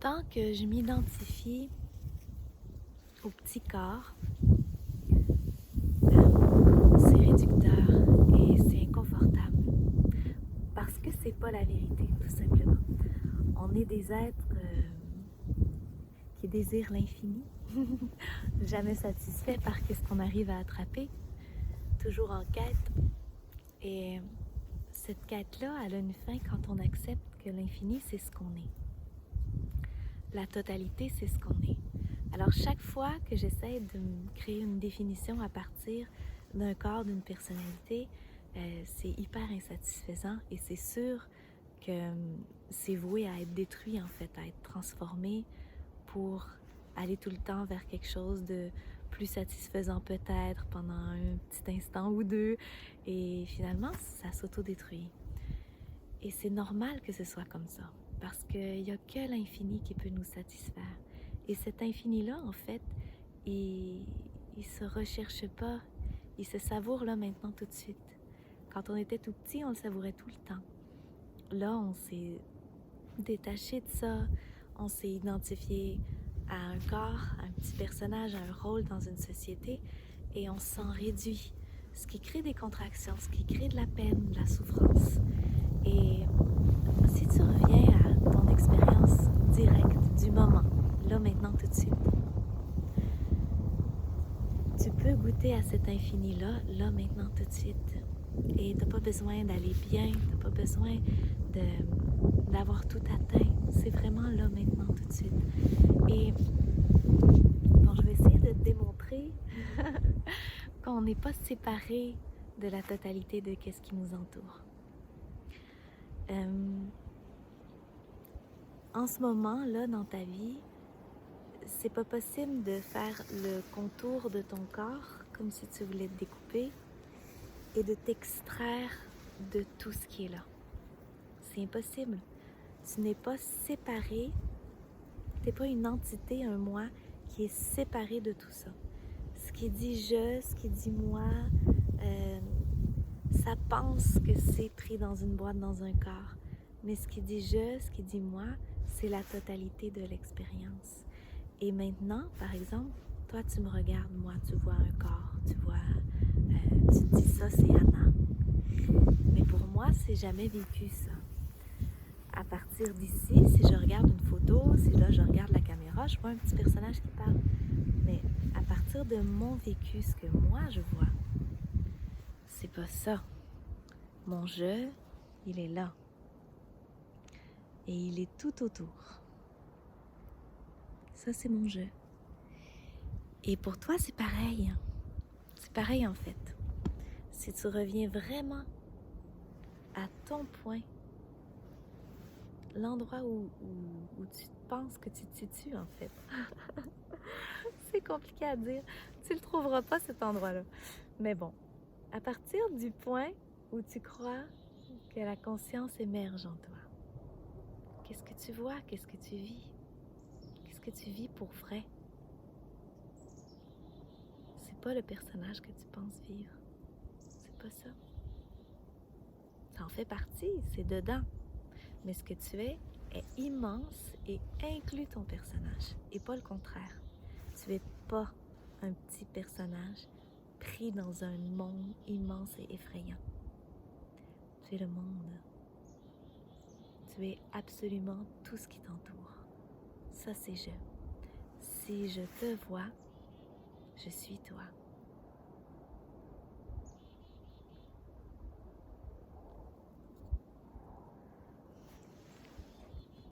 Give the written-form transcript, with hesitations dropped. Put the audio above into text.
Autant que je m'identifie au petit corps, c'est réducteur et c'est inconfortable parce que c'est pas la vérité, tout simplement. On est des êtres qui désirent l'infini, jamais satisfaits par ce qu'on arrive à attraper, toujours en quête. Et cette quête-là, elle a une fin quand on accepte que l'infini, c'est ce qu'on est. La totalité, c'est ce qu'on est. Alors, chaque fois que j'essaie de me créer une définition à partir d'un corps, d'une personnalité, c'est hyper insatisfaisant et c'est sûr que c'est voué à être détruit, en fait, à être transformé pour aller tout le temps vers quelque chose de plus satisfaisant peut-être pendant un petit instant ou deux. Et finalement, ça s'autodétruit. Et c'est normal que ce soit comme ça, parce qu'il n'y a que l'infini qui peut nous satisfaire. Et cet infini-là, en fait, il se recherche pas, il se savoure là maintenant tout de suite. Quand on était tout petit, on le savourait tout le temps. Là, on s'est détaché de ça, on s'est identifié à un corps, à un petit personnage, à un rôle dans une société, et on s'en réduit, ce qui crée des contractions, ce qui crée de la peine, de la souffrance. Et si tu reviens à ton expérience directe du moment, là maintenant tout de suite, tu peux goûter à cet infini-là, là maintenant tout de suite. Et t'as pas besoin d'aller bien, t'as pas besoin d'avoir tout atteint. C'est vraiment là maintenant tout de suite. Et bon, je vais essayer de te démontrer qu'on n'est pas séparés de la totalité de ce qui nous entoure. En ce moment, là, dans ta vie, c'est pas possible de faire le contour de ton corps comme si tu voulais te découper et de t'extraire de tout ce qui est là. C'est impossible. Tu n'es pas séparé, tu n'es pas une entité, un moi qui est séparé de tout ça. Ce qui dit je, ce qui dit moi, ça pense que c'est pris dans une boîte, dans un corps. Mais ce qui dit je, ce qui dit moi, c'est la totalité de l'expérience. Et maintenant, par exemple, toi, tu me regardes, moi, tu vois un corps, tu vois, tu te dis ça, c'est Anna. Mais pour moi, c'est jamais vécu ça. À partir d'ici, si je regarde une photo, si là je regarde la caméra, je vois un petit personnage qui parle. Mais à partir de mon vécu, ce que moi je vois, c'est pas ça. Mon je, il est là. Et il est tout autour. Ça, c'est mon je. Et pour toi, c'est pareil. C'est pareil en fait. Si tu reviens vraiment à ton point, l'endroit où tu penses que tu te situes en fait. C'est compliqué à dire. Tu le trouveras pas cet endroit-là. Mais bon, à partir du point où tu crois que la conscience émerge en toi, qu'est-ce que tu vois? Qu'est-ce que tu vis? Qu'est-ce que tu vis pour vrai? C'est pas le personnage que tu penses vivre. C'est pas ça. Ça en fait partie, c'est dedans. Mais ce que tu es immense et inclut ton personnage, et pas le contraire. Tu es pas un petit personnage pris dans un monde immense et effrayant. Tu es le monde. Tu es absolument tout ce qui t'entoure. Ça, c'est je. Si je te vois, je suis toi.